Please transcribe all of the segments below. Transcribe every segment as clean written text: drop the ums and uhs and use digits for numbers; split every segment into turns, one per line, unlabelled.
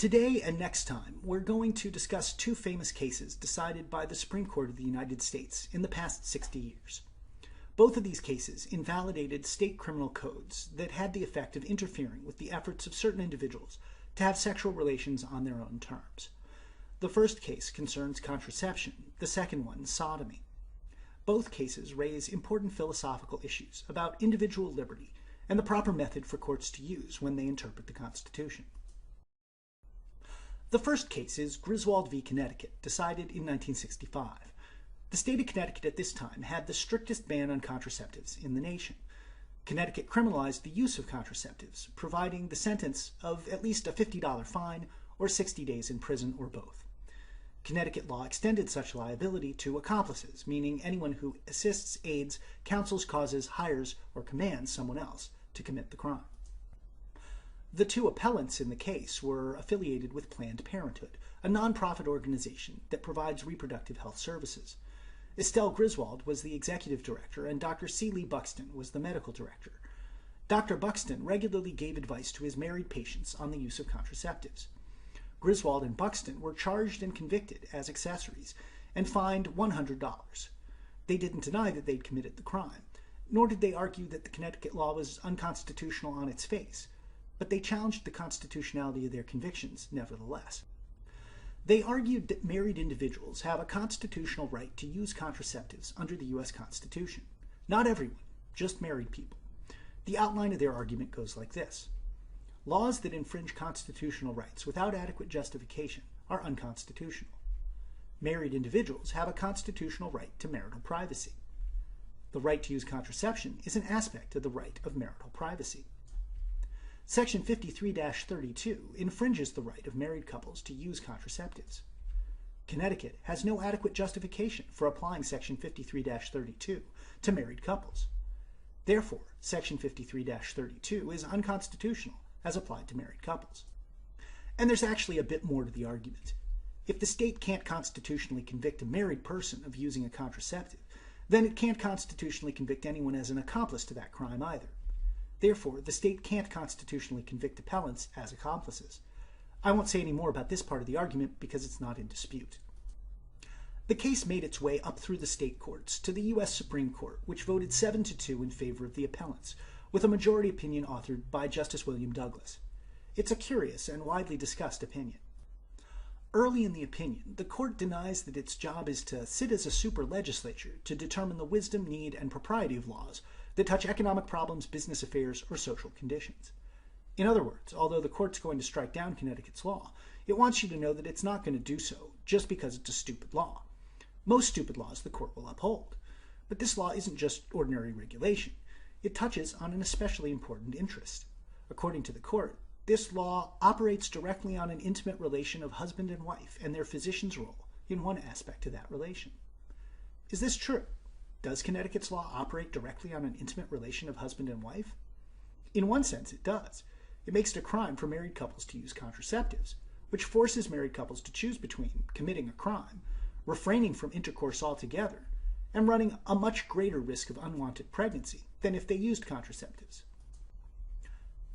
Today and next time, we're going to discuss two famous cases decided by the Supreme Court of the United States in the past 60 years. Both of these cases invalidated state criminal codes that had the effect of interfering with the efforts of certain individuals to have sexual relations on their own terms. The first case concerns contraception, the second one, sodomy. Both cases raise important philosophical issues about individual liberty and the proper method for courts to use when they interpret the Constitution. The first case is Griswold v. Connecticut, decided in 1965. The state of Connecticut at this time had the strictest ban on contraceptives in the nation. Connecticut criminalized the use of contraceptives, providing the sentence of at least a $50 fine or 60 days in prison or both. Connecticut law extended such liability to accomplices, meaning anyone who assists, aids, counsels, causes, hires, or commands someone else to commit the crime. The two appellants in the case were affiliated with Planned Parenthood, a nonprofit organization that provides reproductive health services. Estelle Griswold was the executive director, and Dr. C. Lee Buxton was the medical director. Dr. Buxton regularly gave advice to his married patients on the use of contraceptives. Griswold and Buxton were charged and convicted as accessories and fined $100. They didn't deny that they'd committed the crime, nor did they argue that the Connecticut law was unconstitutional on its face, but they challenged the constitutionality of their convictions nevertheless. They argued that married individuals have a constitutional right to use contraceptives under the U.S. Constitution. Not everyone, just married people. The outline of their argument goes like this. Laws that infringe constitutional rights without adequate justification are unconstitutional. Married individuals have a constitutional right to marital privacy. The right to use contraception is an aspect of the right of marital privacy. Section 53-32 infringes the right of married couples to use contraceptives. Connecticut has no adequate justification for applying Section 53-32 to married couples. Therefore, Section 53-32 is unconstitutional as applied to married couples. And there's actually a bit more to the argument. If the state can't constitutionally convict a married person of using a contraceptive, then it can't constitutionally convict anyone as an accomplice to that crime either. Therefore, the state can't constitutionally convict appellants as accomplices. I won't say any more about this part of the argument because it's not in dispute. The case made its way up through the state courts to the U.S. Supreme Court, which voted 7-2 in favor of the appellants, with a majority opinion authored by Justice William Douglas. It's a curious and widely discussed opinion. Early in the opinion, the court denies that its job is to sit as a super legislature to determine the wisdom, need, and propriety of laws that touch economic problems, business affairs, or social conditions. In other words, although the court's going to strike down Connecticut's law, it wants you to know that it's not going to do so just because it's a stupid law. Most stupid laws the court will uphold. But this law isn't just ordinary regulation. It touches on an especially important interest. According to the court, this law operates directly on an intimate relation of husband and wife and their physician's role in one aspect of that relation. Is this true? Does Connecticut's law operate directly on an intimate relation of husband and wife? In one sense, it does. It makes it a crime for married couples to use contraceptives, which forces married couples to choose between committing a crime, refraining from intercourse altogether, and running a much greater risk of unwanted pregnancy than if they used contraceptives.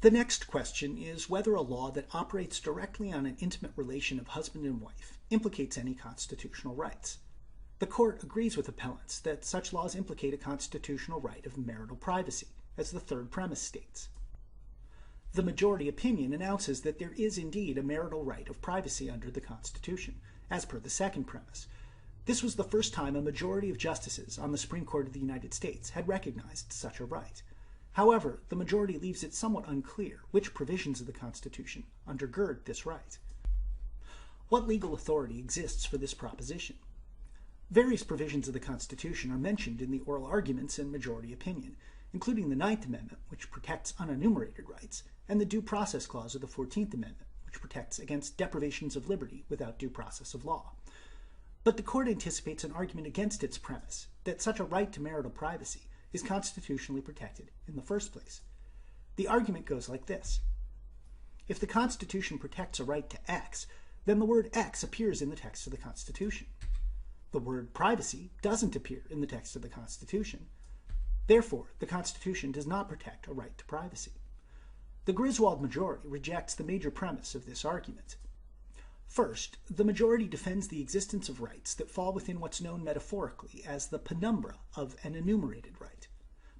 The next question is whether a law that operates directly on an intimate relation of husband and wife implicates any constitutional rights. The court agrees with appellants that such laws implicate a constitutional right of marital privacy, as the third premise states. The majority opinion announces that there is indeed a marital right of privacy under the Constitution, as per the second premise. This was the first time a majority of justices on the Supreme Court of the United States had recognized such a right. However, the majority leaves it somewhat unclear which provisions of the Constitution undergird this right. What legal authority exists for this proposition? Various provisions of the Constitution are mentioned in the oral arguments and majority opinion, including the Ninth Amendment, which protects unenumerated rights, and the Due Process Clause of the 14th Amendment, which protects against deprivations of liberty without due process of law. But the court anticipates an argument against its premise that such a right to marital privacy is constitutionally protected in the first place. The argument goes like this. If the Constitution protects a right to X, then the word X appears in the text of the Constitution. The word privacy doesn't appear in the text of the Constitution. Therefore, the Constitution does not protect a right to privacy. The Griswold majority rejects the major premise of this argument. First, the majority defends the existence of rights that fall within what's known metaphorically as the penumbra of an enumerated right.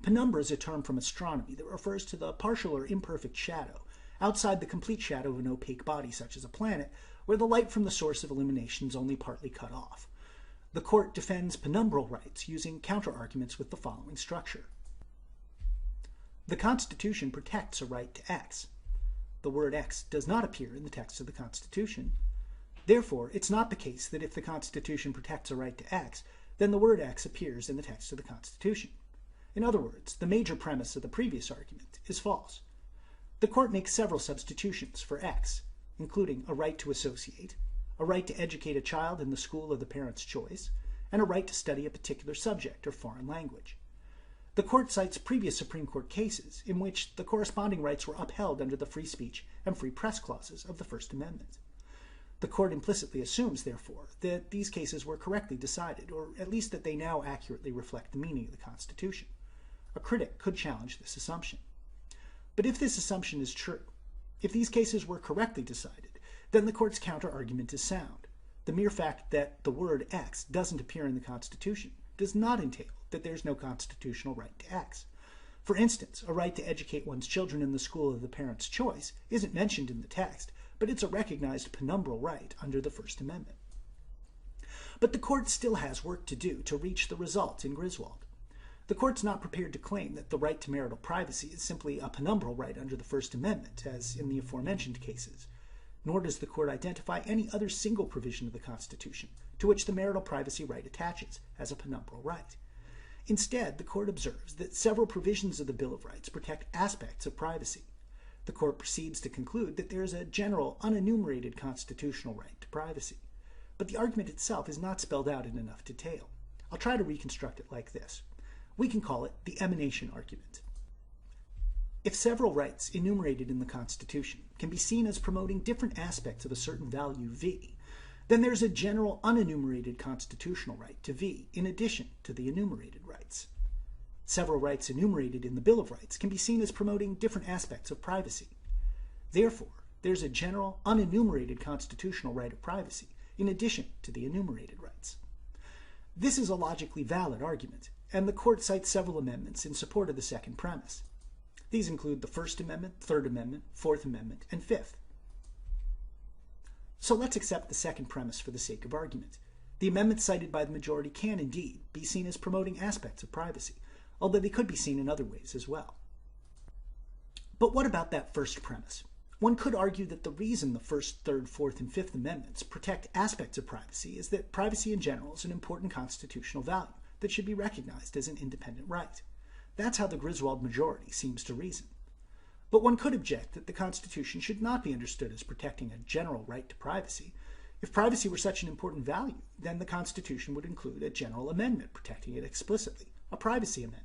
Penumbra is a term from astronomy that refers to the partial or imperfect shadow, outside the complete shadow of an opaque body such as a planet, where the light from the source of illumination is only partly cut off. The court defends penumbral rights using counter-arguments with the following structure. The Constitution protects a right to X. The word X does not appear in the text of the Constitution. Therefore, it's not the case that if the Constitution protects a right to X, then the word X appears in the text of the Constitution. In other words, the major premise of the previous argument is false. The court makes several substitutions for X, including a right to associate, a right to educate a child in the school of the parent's choice, and a right to study a particular subject or foreign language. The court cites previous Supreme Court cases in which the corresponding rights were upheld under the free speech and free press clauses of the First Amendment. The court implicitly assumes, therefore, that these cases were correctly decided, or at least that they now accurately reflect the meaning of the Constitution. A critic could challenge this assumption. But if this assumption is true, if these cases were correctly decided, then the court's counter-argument is sound. The mere fact that the word X doesn't appear in the Constitution does not entail that there's no constitutional right to X. For instance, a right to educate one's children in the school of the parent's choice isn't mentioned in the text, but it's a recognized penumbral right under the First Amendment. But the court still has work to do to reach the result in Griswold. The court's not prepared to claim that the right to marital privacy is simply a penumbral right under the First Amendment, as in the aforementioned cases. Nor does the court identify any other single provision of the Constitution to which the marital privacy right attaches as a penumbral right. Instead, the court observes that several provisions of the Bill of Rights protect aspects of privacy. The court proceeds to conclude that there is a general, unenumerated constitutional right to privacy. But the argument itself is not spelled out in enough detail. I'll try to reconstruct it like this. We can call it the emanation argument. If several rights enumerated in the Constitution can be seen as promoting different aspects of a certain value V, then there's a general unenumerated constitutional right to V in addition to the enumerated rights. Several rights enumerated in the Bill of Rights can be seen as promoting different aspects of privacy. Therefore, there's a general unenumerated constitutional right of privacy in addition to the enumerated rights. This is a logically valid argument, and the court cites several amendments in support of the second premise. These include the First Amendment, Third Amendment, Fourth Amendment, and Fifth. So let's accept the second premise for the sake of argument. The amendments cited by the majority can indeed be seen as promoting aspects of privacy, although they could be seen in other ways as well. But what about that first premise? One could argue that the reason the First, Third, Fourth, and Fifth Amendments protect aspects of privacy is that privacy in general is an important constitutional value that should be recognized as an independent right. That's how the Griswold majority seems to reason. But one could object that the Constitution should not be understood as protecting a general right to privacy. If privacy were such an important value, then the Constitution would include a general amendment protecting it explicitly, a privacy amendment.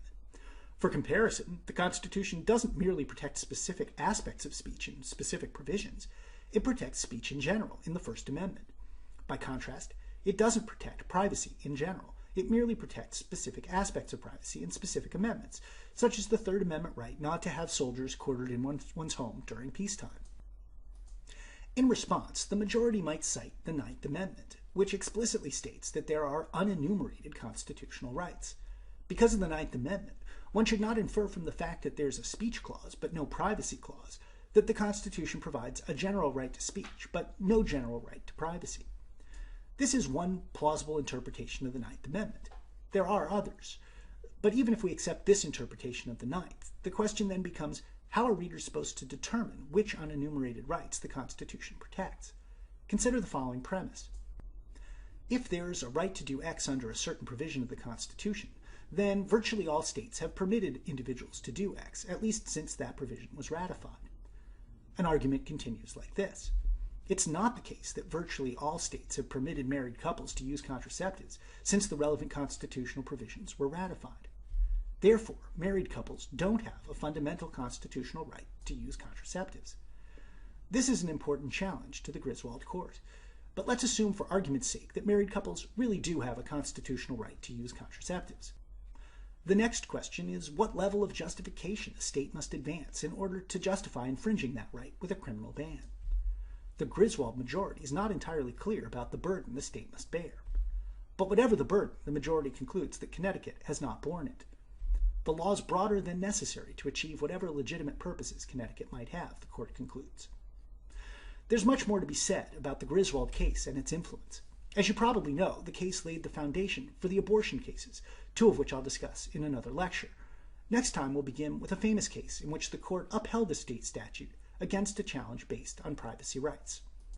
For comparison, the Constitution doesn't merely protect specific aspects of speech in specific provisions. It protects speech in general in the First Amendment. By contrast, it doesn't protect privacy in general. It merely protects specific aspects of privacy in specific amendments, such as the Third Amendment right not to have soldiers quartered in one's home during peacetime. In response, the majority might cite the Ninth Amendment, which explicitly states that there are unenumerated constitutional rights. Because of the Ninth Amendment, one should not infer from the fact that there's a speech clause but no privacy clause that the Constitution provides a general right to speech but no general right to privacy. This is one plausible interpretation of the Ninth Amendment. There are others. But even if we accept this interpretation of the Ninth, the question then becomes, how are readers supposed to determine which unenumerated rights the Constitution protects? Consider the following premise. If there is a right to do X under a certain provision of the Constitution, then virtually all states have permitted individuals to do X, at least since that provision was ratified. An argument continues like this. It's not the case that virtually all states have permitted married couples to use contraceptives since the relevant constitutional provisions were ratified. Therefore, married couples don't have a fundamental constitutional right to use contraceptives. This is an important challenge to the Griswold court, but let's assume for argument's sake that married couples really do have a constitutional right to use contraceptives. The next question is what level of justification a state must advance in order to justify infringing that right with a criminal ban. The Griswold majority is not entirely clear about the burden the state must bear. But whatever the burden, the majority concludes that Connecticut has not borne it. The law is broader than necessary to achieve whatever legitimate purposes Connecticut might have, the court concludes. There's much more to be said about the Griswold case and its influence. As you probably know, the case laid the foundation for the abortion cases, two of which I'll discuss in another lecture. Next time we'll begin with a famous case in which the court upheld a state statute against a challenge based on privacy rights.